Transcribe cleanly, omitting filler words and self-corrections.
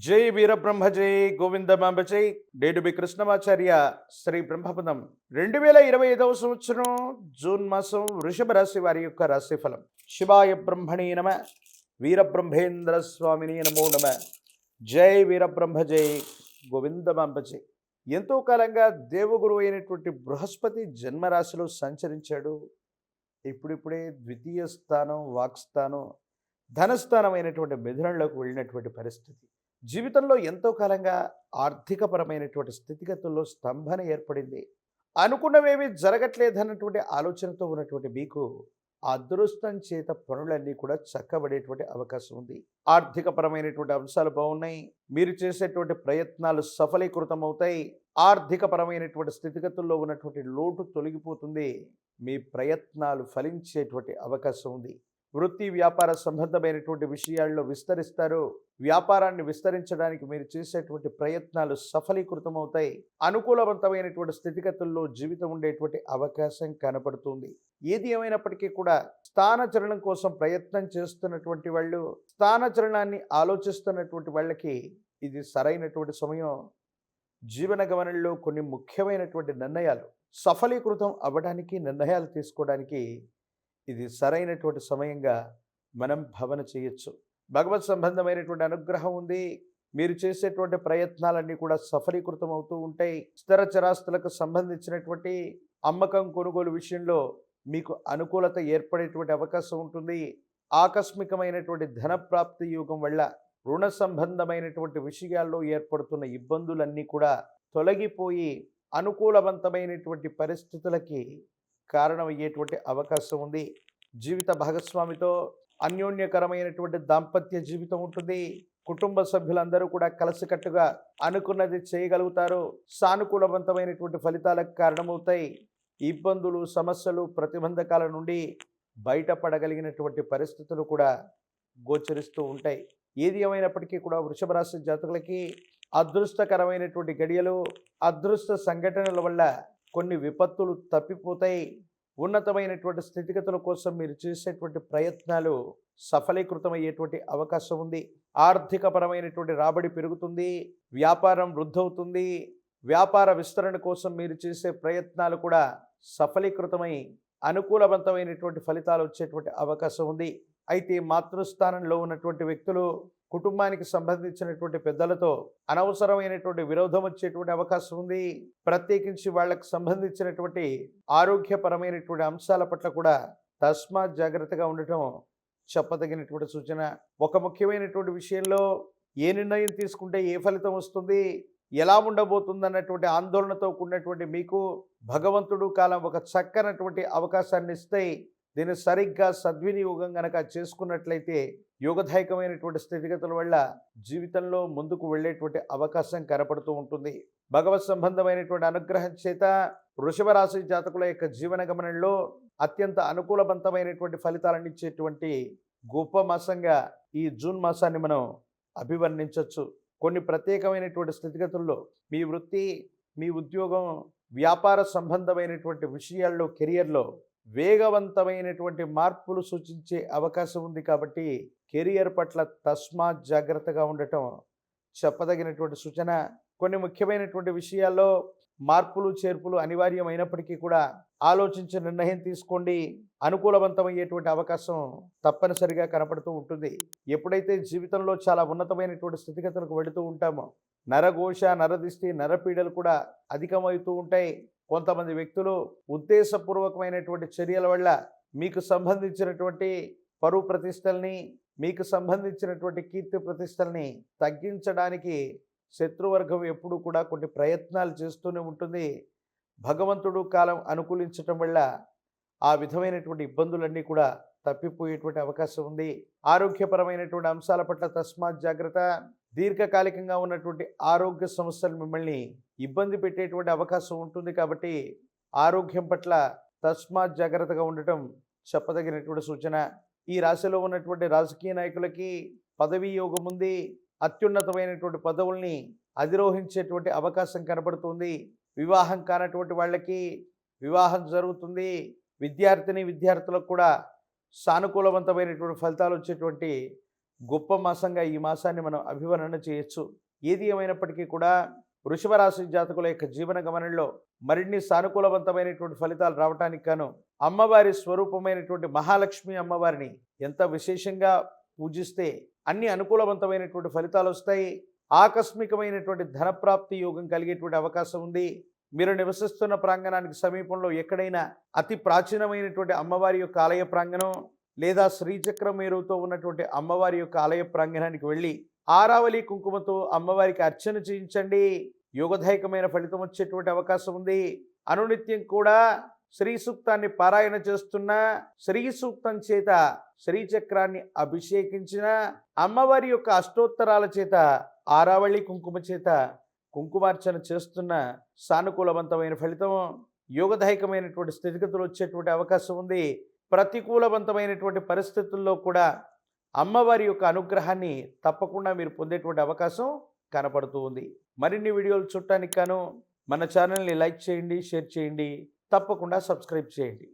జై వీరబ్రహ్మ జై గోవిందమాంబ జై డేడుబి కృష్ణమాచార్య శ్రీ బ్రహ్మపదం 2025 సంవత్సరం జూన్ మాసం వృషభ రాశి వారి యొక్క రాశిఫలం. శివాయ బ్రహ్మణే నమ. వీరబ్రహ్మేంద్ర స్వామిని నమో నమ. జై వీరబ్రహ్మ జై గోవిందమాంబ జై. ఎంతో కాలంగా దేవగురు అయినటువంటి బృహస్పతి జన్మరాశిలో సంచరించాడు. ఇప్పుడిప్పుడే ద్వితీయ స్థానం, వాక్స్థానం, ధనస్థానం అయినటువంటి మిథునంలోకి వెళ్ళినటువంటి పరిస్థితి. జీవితంలో ఎంతో కాలంగా ఆర్థికపరమైనటువంటి స్థితిగతుల్లో స్తంభన ఏర్పడింది. అనుకున్నవేవి జరగట్లేదన్నటువంటి ఆలోచనతో ఉన్నటువంటి మీకు ఆ అదృష్టం చేత పనులన్నీ కూడా చక్కబడేటువంటి అవకాశం ఉంది. ఆర్థికపరమైనటువంటి అంశాలు బాగున్నాయి. మీరు చేసేటువంటి ప్రయత్నాలు సఫలీకృతం అవుతాయి. ఆర్థికపరమైనటువంటి స్థితిగతుల్లో ఉన్నటువంటి లోటు తొలగిపోతుంది. మీ ప్రయత్నాలు ఫలించేటువంటి అవకాశం ఉంది. వృత్తి వ్యాపార సంబంధమైనటువంటి విషయాల్లో విస్తరిస్తారు. వ్యాపారాన్ని విస్తరించడానికి మీరు చేసేటువంటి ప్రయత్నాలు సఫలీకృతమవుతాయి. అనుకూలవంతమైనటువంటి స్థితిగతుల్లో జీవితం ఉండేటువంటి అవకాశం కనపడుతుంది. ఏది ఏమైనప్పటికీ కూడా స్థానచలనం కోసం ప్రయత్నం చేస్తున్నటువంటి వాళ్ళు, స్థానచలనాన్ని ఆలోచిస్తున్నటువంటి వాళ్ళకి ఇది సరైనటువంటి సమయం. జీవన గమనంలో కొన్ని ముఖ్యమైనటువంటి నిర్ణయాలు సఫలీకృతం అవ్వడానికి, నిర్ణయాలు తీసుకోవడానికి ఇది సరైనటువంటి సమయంగా మనం భావన చేయొచ్చు. భగవత్ సంబంధమైనటువంటి అనుగ్రహం ఉంది. మీరు చేసేటువంటి ప్రయత్నాలన్నీ కూడా సఫలీకృతం అవుతూ ఉంటాయి. స్థిర చరాస్తులకు సంబంధించినటువంటి అమ్మకం, కొనుగోలు విషయంలో మీకు అనుకూలత ఏర్పడేటువంటి అవకాశం ఉంటుంది. ఆకస్మికమైనటువంటి ధనప్రాప్తి యోగం వల్ల రుణ సంబంధమైనటువంటి విషయాల్లో ఏర్పడుతున్న ఇబ్బందులన్నీ కూడా తొలగిపోయి అనుకూలవంతమైనటువంటి పరిస్థితులకి కారణమయ్యేటువంటి అవకాశం ఉంది. జీవిత భాగస్వామితో అన్యోన్యకరమైనటువంటి దాంపత్య జీవితం ఉంటుంది. కుటుంబ సభ్యులందరూ కూడా కలిసికట్టుగా అనుకున్నది చేయగలుగుతారు. సానుకూలవంతమైనటువంటి ఫలితాలకు కారణమవుతాయి. ఇబ్బందులు, సమస్యలు, ప్రతిబంధకాల నుండి బయటపడగలిగినటువంటి పరిస్థితులు కూడా గోచరిస్తూ ఉంటాయి. ఏది ఏమైనప్పటికీ కూడా వృషభ రాశి జాతకులకి అదృష్టకరమైనటువంటి గడియలు, అదృష్ట సంఘటనల వల్ల కొన్ని విపత్తులు తప్పిపోతాయి. ఉన్నతమైనటువంటి స్థితిగతుల కోసం మీరు చేసేటువంటి ప్రయత్నాలు సఫలీకృతమయ్యేటువంటి అవకాశం ఉంది. ఆర్థికపరమైనటువంటి రాబడి పెరుగుతుంది. వ్యాపారం వృద్ధవుతుంది. వ్యాపార విస్తరణ కోసం మీరు చేసే ప్రయత్నాలు కూడా సఫలీకృతమై అనుకూలవంతమైనటువంటి ఫలితాలు వచ్చేటువంటి అవకాశం ఉంది. అయితే మాతృస్థానంలో ఉన్నటువంటి వ్యక్తులు కుటుంబానికి సంబంధించినటువంటి పెద్దలతో అనవసరమైనటువంటి విరోధం వచ్చేటువంటి అవకాశం ఉంది. ప్రత్యేకించి వాళ్ళకు సంబంధించినటువంటి ఆరోగ్యపరమైనటువంటి అంశాల పట్ల కూడా తస్మాత్ జాగ్రత్తగా ఉండటం చెప్పదగినటువంటి సూచన. ఒక ముఖ్యమైనటువంటి విషయంలో ఏ నిర్ణయం తీసుకుంటే ఏ ఫలితం వస్తుంది, ఎలా ఉండబోతుంది అన్నటువంటి ఆందోళనతో కూడినటువంటి మీకు భగవంతుడు కాలం ఒక చక్కనటువంటి అవకాశాన్ని ఇస్తే దీన్ని సరిగ్గా సద్వినియోగం గనక చేసుకున్నట్లయితే యోగదాయకమైనటువంటి స్థితిగతుల వల్ల జీవితంలో ముందుకు వెళ్ళేటువంటి అవకాశం కనపడుతూ ఉంటుంది. భగవత్ సంబంధమైనటువంటి అనుగ్రహం చేత వృషభ రాశి జాతకుల యొక్క జీవన గమనంలో అత్యంత అనుకూలవంతమైనటువంటి ఫలితాలను ఇచ్చేటువంటి గొప్ప మాసంగా ఈ జూన్ మాసాన్ని మనం అభివర్ణించవచ్చు. కొన్ని ప్రత్యేకమైనటువంటి స్థితిగతుల్లో మీ వృత్తి, మీ ఉద్యోగం, వ్యాపార సంబంధమైనటువంటి విషయాల్లో, కెరియర్లో వేగవంతమైనటువంటి మార్పులు సూచించే అవకాశం ఉంది. కాబట్టి కెరియర్ పట్ల తస్మాత్ జాగ్రత్తగా ఉండటం చెప్పదగినటువంటి సూచన. కొన్ని ముఖ్యమైనటువంటి విషయాల్లో మార్పులు, చేర్పులు అనివార్యమైనప్పటికీ కూడా ఆలోచించి నిర్ణయం తీసుకోండి. అనుకూలవంతమయ్యేటువంటి అవకాశం తప్పనిసరిగా కనపడుతూ ఉంటుంది. ఎప్పుడైతే జీవితంలో చాలా ఉన్నతమైనటువంటి స్థితిగతులకు వెళుతూ ఉంటామో నరఘోష, నరదిష్టి, నరపీడలు కూడా అధికమవుతూ ఉంటాయి. కొంతమంది వ్యక్తులు ఉద్దేశపూర్వకమైనటువంటి చర్యల వల్ల మీకు సంబంధించినటువంటి పరువు ప్రతిష్టల్ని, మీకు సంబంధించినటువంటి కీర్తి ప్రతిష్టల్ని తగ్గించడానికి శత్రువర్గం ఎప్పుడూ కూడా కొన్ని ప్రయత్నాలు చేస్తూనే ఉంటుంది. భగవంతుడు కాలం అనుకూలించటం వల్ల ఆ విధమైనటువంటి ఇబ్బందులన్నీ కూడా తప్పిపోయేటువంటి అవకాశం ఉంది. ఆరోగ్యపరమైనటువంటి అంశాల పట్ల తస్మాత్ జాగ్రత్త. దీర్ఘకాలికంగా ఉన్నటువంటి ఆరోగ్య సమస్యలు మిమ్మల్ని ఇబ్బంది పెట్టేటువంటి అవకాశం ఉంటుంది. కాబట్టి ఆరోగ్యం పట్ల తస్మాత్ జాగ్రత్తగా ఉండటం చెప్పదగినటువంటి సూచన. ఈ రాశిలో ఉన్నటువంటి రాజకీయ నాయకులకి పదవీ యోగం ఉంది. అత్యున్నతమైనటువంటి పదవుల్ని అధిరోహించేటువంటి అవకాశం కనబడుతుంది. వివాహం కానటువంటి వాళ్ళకి వివాహం జరుగుతుంది. విద్యార్థిని, విద్యార్థులకు కూడా సానుకూలవంతమైనటువంటి ఫలితాలు వచ్చేటువంటి గొప్ప మాసంగా ఈ మాసాన్ని మనం అభివర్ణన చేయొచ్చు. ఏది ఏమైనప్పటికీ కూడా వృషభ రాశి జాతకుల యొక్క జీవన గమనంలో మరిన్ని సానుకూలవంతమైనటువంటి ఫలితాలు రావటానికి గాను అమ్మవారి స్వరూపమైనటువంటి మహాలక్ష్మి అమ్మవారిని ఎంత విశేషంగా పూజిస్తే అన్ని అనుకూలవంతమైనటువంటి ఫలితాలు వస్తాయి. ఆకస్మికమైనటువంటి ధనప్రాప్తి యోగం కలిగేటువంటి అవకాశం ఉంది. మీరు నివసిస్తున్న ప్రాంగణానికి సమీపంలో ఎక్కడైనా అతి ప్రాచీనమైనటువంటి అమ్మవారి యొక్క ఆలయ ప్రాంగణం లేదా శ్రీచక్ర మేరుతో ఉన్నటువంటి అమ్మవారి యొక్క ఆలయ ప్రాంగణానికి వెళ్ళి ఆరావళి కుంకుమతో అమ్మవారికి అర్చన చేయించండి. యోగదాయకమైన ఫలితం వచ్చేటువంటి అవకాశం ఉంది. అనునిత్యం కూడా శ్రీ సూక్తాన్ని పారాయణ చేస్తున్న, శ్రీ సూక్తం చేత శ్రీచక్రాన్ని అభిషేకించిన, అమ్మవారి యొక్క అష్టోత్తరాల చేత ఆరావళి కుంకుమ చేత కుంకుమార్చన చేస్తున్న సానుకూలవంతమైన ఫలితం, యోగదాయకమైనటువంటి స్థితిగతులు వచ్చేటువంటి అవకాశం ఉంది. ప్రతికూలవంతమైనటువంటి పరిస్థితుల్లో కూడా అమ్మవారి యొక్క అనుగ్రహాన్ని తప్పకుండా మీరు పొందేటువంటి అవకాశం కనపడుతూ ఉంది. మరిన్ని వీడియోలు చూడటానికి గాను మన ఛానల్ని లైక్ చేయండి, షేర్ చేయండి, తప్పకుండా సబ్స్క్రైబ్ చేయండి.